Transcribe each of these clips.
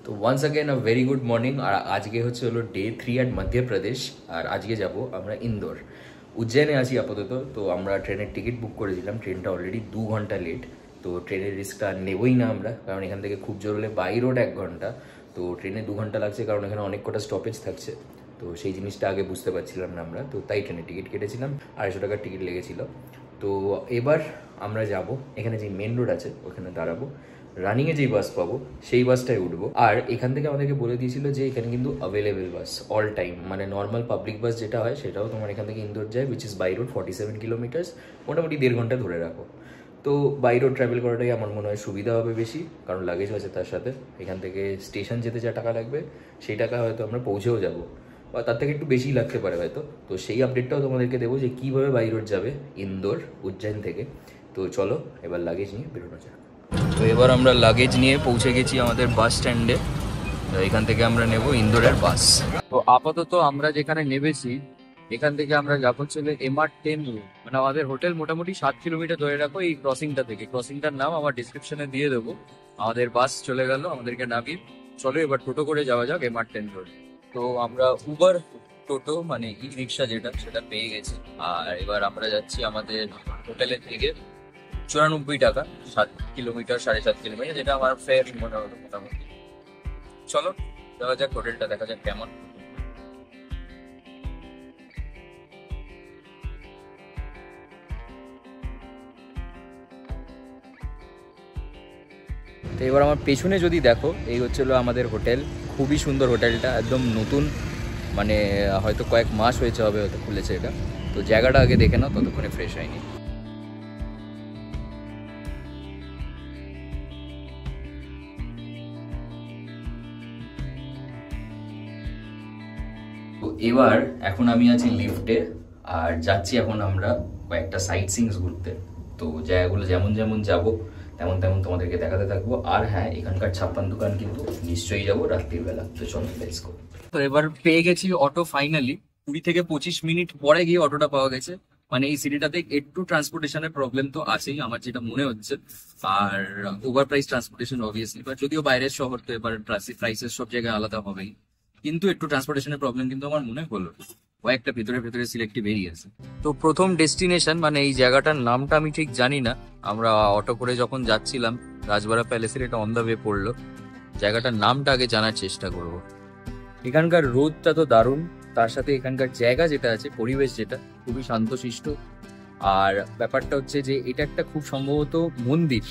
তো once again a very good morning. আর আজকে হচ্ছে হলো ডে 3 এট মধ্যপ্রদেশ। আর আজকে যাব আমরা ইন্দোর। উজ্জয়নে আছি আপাতত। তো আমরা ট্রেনের টিকিট বুক করেছিলাম, ট্রেনটা অলরেডি 2 ঘন্টা লেট। তো ট্রেনের রিস্কটা নেবই না আমরা, কারণ এখান থেকে খুব জোর হলে বাই রোড 1 ঘন্টা। তো ট্রেনে 2 ঘন্টা লাগছে, কারণ এখানে অনেক কটা স্টপেজ থাকছে। তো সেই জিনিসটা আগে বুঝতে পারছিলাম না আমরা, তো তাই ট্রেনে টিকিট কেটেছিলাম। 250 টাকার টিকিট লেগেছিল। তো এবার আমরা যাব, এখানে যে মেন রোড আছে ওখানে দাঁড়াবো, রানিংয়ে যেই বাস পাবো সেই বাসটায় উঠবো। আর এখান থেকে আমাদেরকে বলে দিয়েছিল যে এখানে কিন্তু অ্যাভেলেবেল বাস অল টাইম, মানে নর্মাল পাবলিক বাস যেটা হয় সেটাও তোমার এখান থেকে ইন্দোর যায়, which is by road 47 kilometres, মোটামুটি 1.5 ঘন্টা ধরে রাখো। তো বাই রোড ট্রাভেল করাটাই আমার মনে হয় সুবিধা হবে বেশি, কারণ লাগেজ আছে তার সাথে। এখান থেকে স্টেশন যেতে যা টাকা লাগবে সেই টাকা হয়তো আমরা পৌঁছেও যাবো, বা তার থেকে একটু বেশি লাগতে পারে হয়তো। তো সেই আপডেটটাও তোমাদেরকে দেবো যে কীভাবে বাই রোড যাবে ইন্দোর উজ্জয়ন থেকে। তো চলো এবার লাগেজ নিয়ে বেরোনো যাক। তো এবার আমরা লাগেজ নিয়ে পৌঁছে গেছি আমাদের বাস স্ট্যান্ডে। এখান থেকে আমরা নেব ইন্দোরের বাস। তো আপাতত আমরা যেখানে নেমেছি এখান থেকে আমরা যাবো চলে MR10 রুট, মানে আমাদের হোটেল মোটামুটি 7 কিলোমিটার ধরে রাখো এই ক্রসিংটা থেকে। ক্রসিংটার নাম আমার ডিসক্রিপশনে দিয়ে দেবো। আমাদের বাস চলে গেল, আমাদেরকে নামিয়ে চলো এবার টোটো করে যাওয়া যাক MR10 রোড। তো আমরা উবার টোটো মানে ই রিক্সা যেটা সেটা পেয়ে গেছি। আর এবার আমরা যাচ্ছি আমাদের হোটেলের থেকে। 94 টাকা 7 কিলোমিটার, 7.5 কিলোমিটার, যেটা আমার ফেয়ার মনে হলো মোটামুটি। চলো যাওয়া যাক, হোটেলটা দেখা যাক কেমন। তো এবার আমার পেছনে যদি দেখো, এই হচ্ছিল আমাদের হোটেল। খুবই সুন্দর হোটেলটা, একদম নতুন, মানে হয়তো কয়েক মাস হয়েছে হবে হয়তো খুলেছে এটা। তো জায়গাটা আগে দেখে নাও, ততক্ষণে ফ্রেশ হয়নি। তো এবার এখন আমি আছি লিফটে, আর যাচ্ছি এখন আমরা কয়েকটা সাইট সিইংস ঘুরতে। তো জায়গাগুলো যেমন যেমন যাব তেমন তেমন তোমাদেরকে দেখাতে থাকবো। আর হ্যাঁ, এখানকার ছাপ্পান দোকান কিন্তু নিশ্চয়ই যাবো রাত্রিবেলা। তো চলো লেটস গো। তো এবার পেয়ে গেছি অটো ফাইনালি। 20 থেকে 25 মিনিট পরে গিয়ে অটোটা পাওয়া গেছে। মানে এই সিটিটাতে একটু ট্রান্সপোর্টেশনের প্রবলেম তো আছেই আমার যেটা মনে হচ্ছে, আর over price transportation obviously. But যদিও বাইরের শহর তো এবার প্রাইসেস সব জায়গায় আলাদা হবেই, কিন্তু একটু ট্রান্সপোর্টেশনের প্রবলেম কিন্তু আমার মনে হলো। কয়েকটা ভেতরে ভেতরে সিলেক্টিভ এরিয়া আছে। তো প্রথম ডেস্টিনেশন, মানে এই জায়গাটার নামটা আমি ঠিক জানি না। আমরা অটো করে যখন যাচ্ছিলাম রাজবাড়া প্যালেসের, এটা অন দ্য ওয়ে পড়লো। জায়গাটার নামটা আগে জানার চেষ্টা করব। এখানকার রোদটা তো দারুণ, তার সাথে এখানকার জায়গা যেটা আছে, পরিবেশ যেটা, খুবই শান্তশিষ্ট। আর ব্যাপারটা হচ্ছে যে এটা একটা খুব সম্ভবত মন্দির,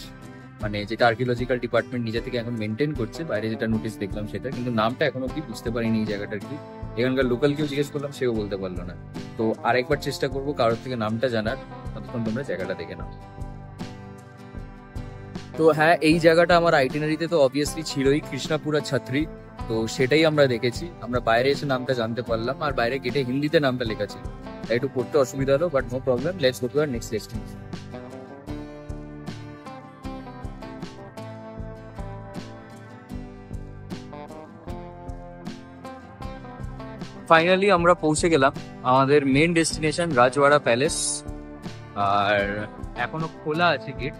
মানে যেটা আর্কিওলজিক্যাল ডিপার্টমেন্ট নিজে থেকে এখন মেনটেন করছে। বাইরে যেটা নোটিশ দেখলাম সেটা, কিন্তু নামটা এখনো অব্দি বুঝতে পারিনি এই জায়গাটার কি। এখানকার লোকাল কেউ জিজ্ঞেস করলাম, সেও বলতে পারলো না। তো আরেকবার চেষ্টা করবো কারোর থেকে নামটা জানার, ততক্ষণ তোমরা জায়গাটা দেখে নাও। তো হ্যাঁ, এই জায়গাটা আমার আইটিনারিতে তো অবভিয়াসলি ছিলই, কৃষ্ণাপুরা ছাত্রী। তো সেটাই আমরা দেখেছি। আমরা বাইরে এসে নামটা জানতে পারলাম, আর বাইরে গেটে হিন্দিতে নামটা লেখা ছিল, তাই একটু পড়তে অসুবিধা হলো, but no problem. Let's go to our next destination. Finally আমরা পৌঁছে গেলাম আমাদের মেন ডেস্টিনেশন রাজওয়াড়া প্যালেস। আর এখনো খোলা আছে গেট।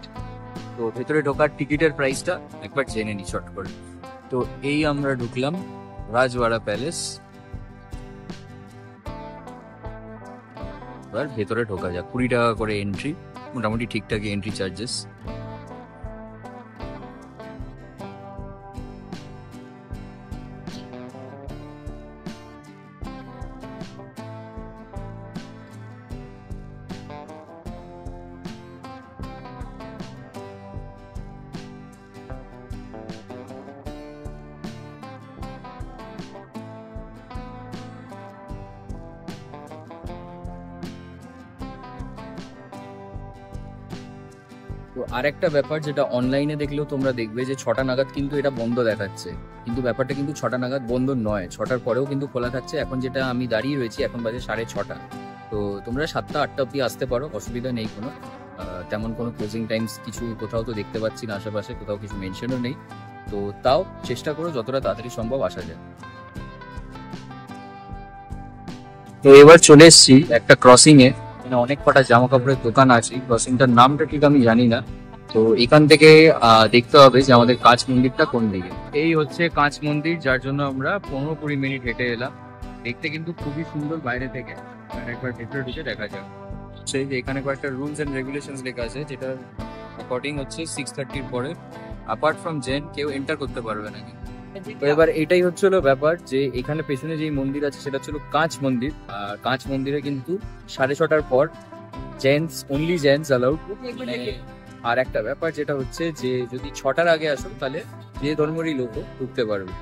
তো ভেতরে ঢোকার টিকিটের প্রাইসটা একবার জেনে নি শর্ট করে। তো এই আমরা ঢুকলাম রাজওয়াড়া প্যালেস। এবার ভেতরে ঢোকা যাক। 20 টাকা করে এন্ট্রি, মোটামুটি ঠিকঠাক এন্ট্রি চার্জেস। তো আরেকটা ব্যাপার যেটা অনলাইনে দেখলেও তোমরা দেখবে যে 6টা নাগাদ কিন্তু এটা বন্ধ দেখাচ্ছে, কিন্তু ব্যাপারটা কিন্তু 6টা নাগাদ বন্ধ নয়, 6টার পরেও কিন্তু খোলা থাকছে। এখন যেটা আমি দাঁড়িয়ে রয়েছি এখন বাজে 6:30। তো তোমরা 7টা 8টা অব্দি আসতে পারো, অসুবিধা নেই কোনো। তেমন কোনো ক্লোজিং টাইমস কিছু কোথাও তো দেখতে পাচ্ছি না, আশেপাশে কোথাও কিছু মেনশনও নেই। তো তাও চেষ্টা করো যতটা তাড়াতাড়ি সম্ভব আসা যায়। তো এবার চলে এসেছি একটা ক্রসিং এ, অনেক কটা জামা কাপড়ের দোকান আছে। ক্রসিংটার নামটা ঠিক আমি জানি না, তো এখান থেকে দেখতে হবে যে আমাদের কাঁচ মন্দিরটা কোন দিকে। এই হচ্ছে কাঁচ মন্দির, যার জন্য আমরা 15-20 মিনিট হেঁটে এলাম। দেখতে কিন্তু খুবই সুন্দর বাইরে থেকে, একবার ভেতরে ঢুকে দেখা যাক। সেই যে এখানে কয়েকটা রুলস এন্ড রেগুলেশনস লেখা আছে, যেটা অ্যাকর্ডিং হচ্ছে 6:30 পরে অ্যাপার্ট ফ্রম জেন কেউ এন্টার করতে পারবে না। তো এবার এটাই হচ্ছিল ব্যাপার, যে এখানে পেছনে যেই মন্দির আছে সেটা হচ্ছিল কাঁচ মন্দির। আর কাঁচ মন্দিরে কিন্তু 6:30টার পর জেন্টস, অনলি জেন্টস অ্যালাউড। আর একটা ব্যাপার যেটা হচ্ছে যে যদি 6টার আগে আসো তাহলে যে ধর্মেরই লোক ঢুকতে পারবে।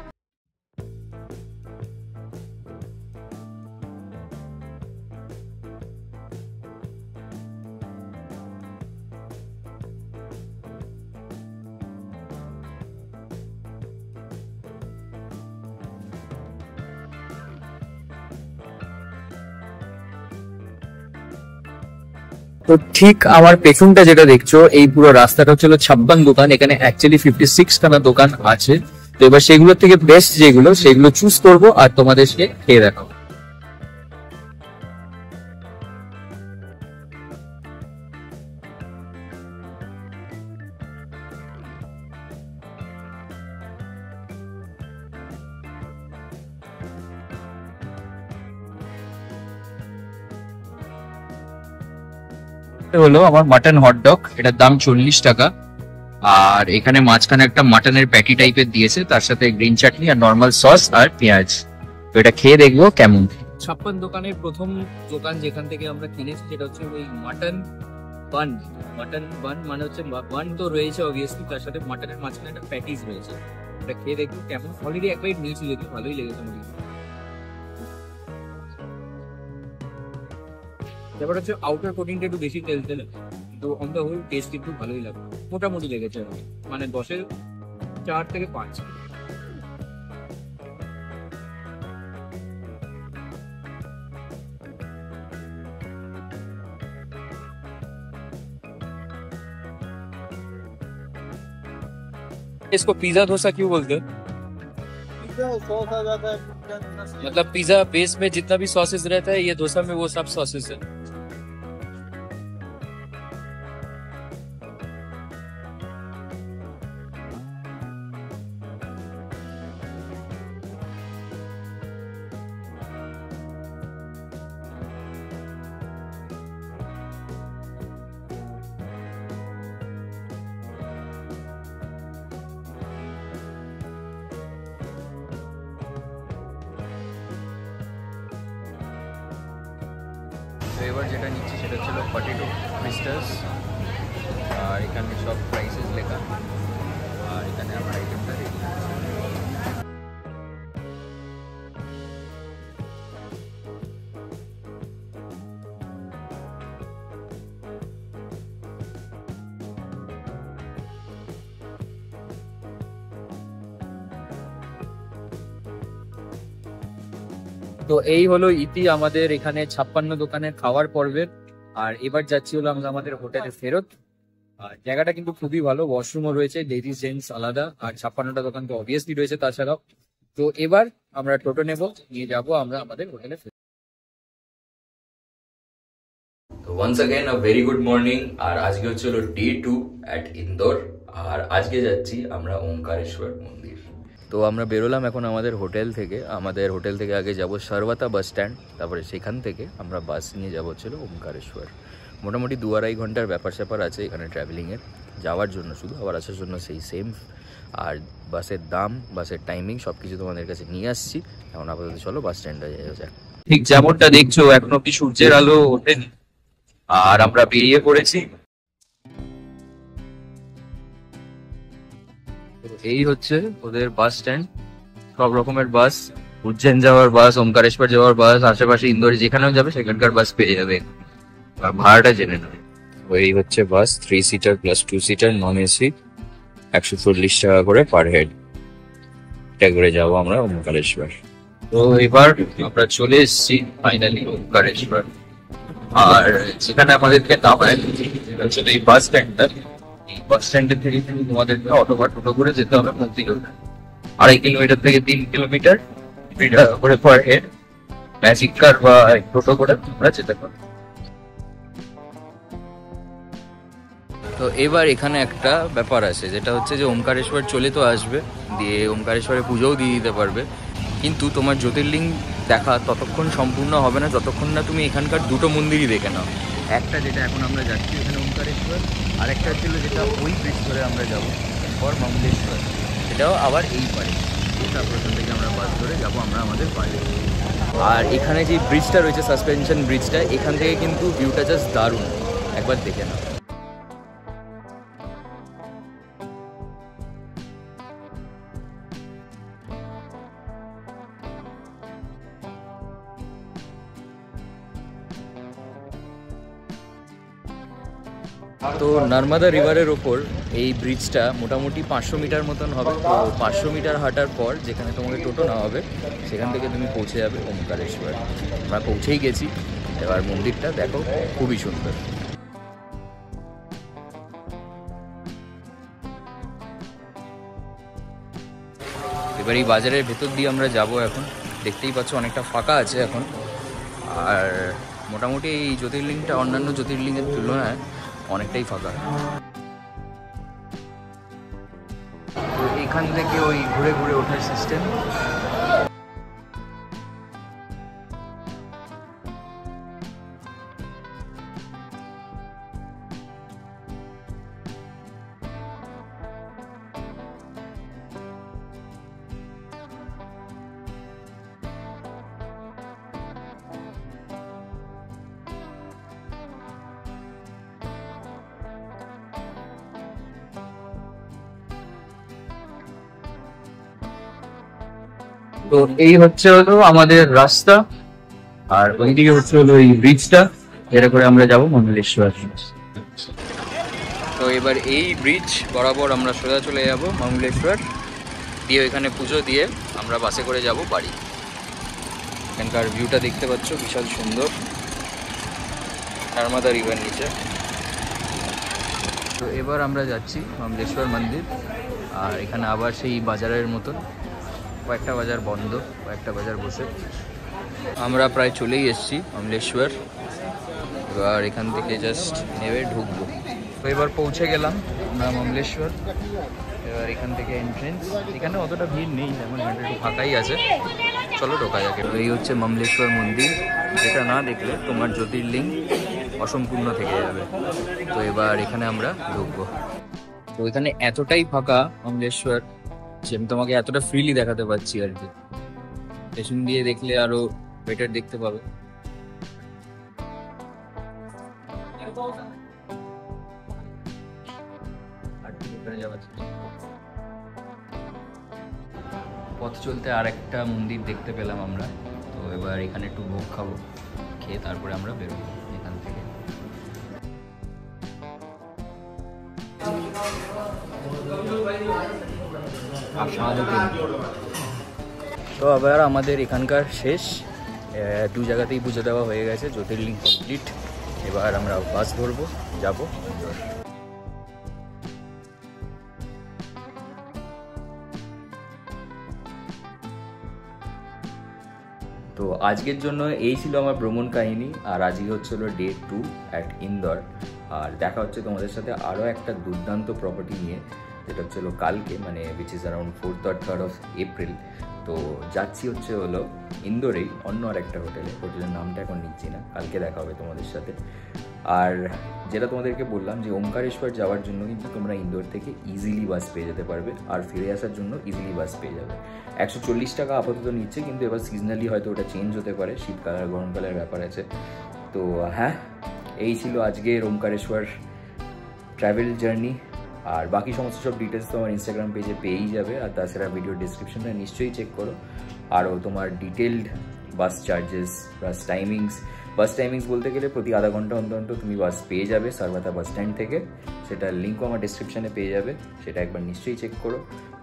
তো ঠিক আমার পেছনটা যেটা দেখছো, এই পুরো রাস্তাটা হচ্ছিল 56 দোকান। এখানে অ্যাকচুয়ালি 56 খানা দোকান আছে। তো এবার সেগুলোর থেকে বেস্ট যেগুলো সেগুলো চুজ করবো আর তোমাদেরকে খেয়ে দেখাবো। হলো আমার মাটন হটডগ, এটার দাম 40 টাকা। আর এখানে মাঝখানে একটা মাটনের প্যাটি টাইপের দিয়েছে, তার সাথে গ্রিন চাটনি আর নর্মাল সস আর পেঁয়াজ। তো এটা খেয়ে দেখবো কেমন। 56 দোকানের প্রথম দোকান যেখান থেকে আমরা কিনেছি সেটা হচ্ছে ওই মাটন বান। মাটন বান মানে হচ্ছে বান তো রয়েছে অবভিয়াসলি, তার সাথে মাটনের মাঝখানে একটা প্যাটিস রয়েছে। এটা খেয়ে দেখবো কেমন। অলরেডি একবার নিয়েছি, যদি ভালোই লেগেছে আমাকে। ব্যাপারটা হচ্ছে আউটার কোটিংটা একটু বেশি তেল তেল, তো অন দ্য হোল টেস্ট কিন্তু ভালোই লাগে, মোটামুটি লেগেছে আমার। মানে 10-এ 4 থেকে 5। इसको पिज्जा डोसा क्यों बोलते हैं? सॉस आ जाता है। मतलब पिज्जा बेस में जितना भी सॉसेस रहता है, ये डोसा में वो सब सॉसेस है। এবার যেটা নিচ্ছি সেটা ছিল পটেটো ক্রিস্টাস। আর এখানে সব প্রাইসেস লেখা, আর এখানে আমার আইটেমটা রেডি। তো এই হলো ইতি আমাদের এখানে 56 দোকানের খাওয়ার পর্বের। আর এবার যাচ্ছি হলো আমরা আমাদের হোটেলে ফেরত। আর জায়গাটা কিন্তু খুবই ভালো, ওয়াশরুমও রয়েছে, লেডিস জেন্টস আলাদা, আর 56টা দোকান তো অবভিয়াসলি রয়েছে তাছাড়াও। তো এবার আমরা টোটো নেব, নিয়ে যাব আমরা আমাদের হোটেলে ফেরত। তো once again a very good morning. আর আজকে হচ্ছে হলো ডে 2 অ্যাট ইন্দোর। আর আজকে যাচ্ছি আমরা ওমকারেশ্বর মন্দির। তো আমরা বেরোলাম এখন আমাদের হোটেল থেকে। আমাদের হোটেল থেকে আগে যাব সারবাতা বাস স্ট্যান্ড, তারপরে সেখান থেকে আমরা বাস নিয়ে যাব হচ্ছিল ওমকারেশ্বর। মোটামুটি 2-2.5 ঘন্টার ব্যাপার স্যাপার আছে এখানে ট্রাভেলিংয়ের, যাওয়ার জন্য শুধু, আবার আসার জন্য সেই সেম। আর বাসের দাম, বাসের টাইমিং সব কিছু তোমাদের কাছে নিয়ে আসছি। এখন আপাতত চলো বাস স্ট্যান্ডে যাওয়া যাক। ঠিক যেমনটা দেখছো এখন অব্দি সূর্যের আলো ওঠেনি, আর আমরা বেরিয়ে পড়েছি। এই হচ্ছে ওদের বাস স্ট্যান্ড, সব রকমের বাস, উজ্জৈন যাওয়ার বাস, ওমকারেশ্বর যাওয়ার বাস, আশেপাশে ইন্দোরে যেখানেও যাবে সেখানকার বাস পেয়ে যাবে। আর ভাড়াটা জেনে নেবে। এই হচ্ছে বাস, 3 seater plus 2 seater non AC, 140 টাকা করে পার হেড। এটা করে যাবো আমরা ওমকারেশ্বর। তো এবার আমরা চলে এসেছি ফাইনালি ওমকারেশ্বর। আর যেখানে আমাদেরকে নামায় এই বাস স্ট্যান্ডটা, এই বাস স্ট্যান্ডের থেকে তোমাদেরকে অটো বা টোটো করে যেতে হবে মন্দির। 2.5 কিলোমিটার থেকে 3 কিলোমিটার করে পার হেড। ম্যাজিক কার বা টোটো করে তোমরা যেতে পারো। তো এবার এখানে একটা ব্যাপার আছে, যেটা হচ্ছে যে ওমকারেশ্বর চলে তো আসবে, দিয়ে ওমকারেশ্বরে পুজোও দিয়ে দিতে পারবে, কিন্তু তোমার জ্যোতির্লিঙ্গ দেখা ততক্ষণ সম্পূর্ণ হবে না যতক্ষণ না তুমি এখানকার দুটো মন্দিরই দেখে নাও। একটা যেটা এখন আমরা যাচ্ছি এখানে ওমকারেশ্বর, আর একটা ছিল যেটা ওই ব্রিজ ধরে আমরা যাবো পর মঙ্গলেশ্বর, সেটাও আবার এই পারে। তারপর ওখান থেকে আমরা বাস ধরে যাবো আমরা আমাদের বাড়ি। আর এখানে যে ব্রিজটা রয়েছে সাসপেনশন ব্রিজটা, এখান থেকে কিন্তু ভিউটা জাস্ট দারুণ, একবার দেখে নাও। তো নর্মদা রিভারের ওপর এই ব্রিজটা মোটামুটি 500 মিটার মতন হবে। তো 500 মিটার হাঁটার পর যেখানে তোমাকে টোটো নেওয়া হবে সেখান থেকে তুমি পৌঁছে যাবে ওমকারেশ্বর। আমরা পৌঁছেই গেছি, এবার মন্দিরটা দেখো, খুবই সুন্দর। এবার এই বাজারের ভেতর দিয়ে আমরা যাব এখন। দেখতেই পাচ্ছ অনেকটা ফাঁকা আছে এখন, আর মোটামুটি এই জ্যোতির্লিঙ্গটা অন্যান্য জ্যোতির্লিঙ্গের তুলনায় অনেকটাই ফাঁকা। তো এখান থেকে ওই ঘুরে ঘুরে ওঠার সিস্টেম। তো এই হচ্ছে হলো আমাদের রাস্তা, আর ওইদিকে হচ্ছে হলো এই ব্রিজটা, যেটা করে আমরা যাবো মঙ্গলেশ্বর। তো এবার এই ব্রিজ বরাবর আমরা সোজা চলে যাব মঙ্গলেশ্বর, দিয়ে ওইখানে পুজো দিয়ে আমরা বাসে করে যাব বাড়ি। এখানকার ভিউটা দেখতে পাচ্ছ, বিশাল সুন্দর, নর্মদা রিভার নিচে। তো এবার আমরা যাচ্ছি মঙ্গলেশ্বর মন্দির, আর এখানে আবার সেই বাজারের মতন, কয়েকটা বাজার বন্ধ, কয়েকটা বাজার বসে। আমরা প্রায় চলেই এসেছি মঙ্গলেশ্বর, এবার এখান থেকে জাস্ট নেমে ঢুকবো। তো এবার পৌঁছে গেলাম আমরা মঙ্গলেশ্বর। এবার এখান থেকে এন্ট্রেন্স, এখানে অতটা ভিড় নেই, যেমন এখানটা একটু ফাঁকাই আছে। চলো ঢোকা যাক। এই হচ্ছে মঙ্গলেশ্বর মন্দির, যেটা না দেখলে তোমার জ্যোতির্লিঙ্গ অসম্পূর্ণ থেকে যাবে। তো এবার এখানে আমরা ঢুকবো। তো এখানে এতটাই ফাঁকা মঙ্গলেশ্বর যে আমি তোমাকে এতটা ফ্রিলি দেখাতে পারছি আর কি, পেছন দিয়ে দেখলে আরো বেটার দেখতে পাবে। পথ চলতে আর একটা মন্দির দেখতে পেলাম আমরা। তো এবার এখানে একটু ভোগ খাবো, খেয়ে তারপরে আমরা বেরোবো এখান থেকে। তো আবার আমাদের এখানকার শেষ, দু জায়গাতেই পুজো দেওয়া হয়ে গেছে, জ্যোতির্লিঙ্গ কমপ্লিট। এবার আমরা বাস ধরবো, যাবো ইন্দোর। তো আজকের জন্য এই ছিল আমার ভ্রমণ কাহিনী, আর আজকে হচ্ছিল ডে 2 অ্যাট ইন্দোর। আর দেখা হচ্ছে তোমাদের সাথে আরও একটা দুর্দান্ত প্রপার্টি নিয়ে, যেটা হচ্ছিল কালকে, মানে which is around 4th or 3rd of April। তো যাচ্ছি হচ্ছে হলো ইন্দোরেই অন্য আর একটা হোটেলের নামটা এখন নিচ্ছি না, কালকে দেখা হবে তোমাদের সাথে। আর যেটা তোমাদেরকে বললাম যে ওমকারেশ্বর যাওয়ার জন্য কিন্তু তোমরা ইন্দোর থেকে ইজিলি বাস পেয়ে যেতে পারবে, আর ফিরে আসার জন্য ইজিলি বাস পেয়ে যাবে। 140 টাকা আপাতত নিচ্ছে, কিন্তু এবার সিজনালি হয়তো ওটা চেঞ্জ হতে পারে, শীতকাল আর গরমকালের ব্যাপার আছে। তো হ্যাঁ, এই ছিল আজকের ওমকারেশ্বর ট্রাভেল জার্নি। আর বাকি সমস্ত সব ডিটেলস তো আমার ইনস্টাগ্রাম পেজে পেয়েই যাবে, আর তাছাড়া ভিডিও ডিসক্রিপশনটা নিশ্চয়ই চেক করো। আরও তোমার ডিটেলড বাস চার্জেস, বাস টাইমিংস বলতে গেলে প্রতি আধা ঘন্টা অন্তর তুমি বাস পেয়ে যাবে সারবাতা বাস স্ট্যান্ড থেকে, সেটার লিঙ্কও আমার ডিসক্রিপশানে পেয়ে যাবে, সেটা একবার নিশ্চয়ই চেক করো।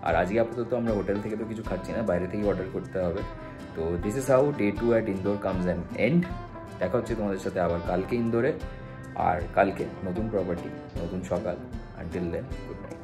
আর আজকে আপাতত আমরা হোটেল থেকে তো কিছু খাচ্ছি না, বাইরে থেকে অর্ডার করতে হবে। তো this is how dare 2 at Indore comes an end. দেখা হচ্ছে তোমাদের সাথে আবার কালকে ইন্দোরে, আর কালকে নতুন প্রপার্টি, নতুন সকাল। Until then, good night.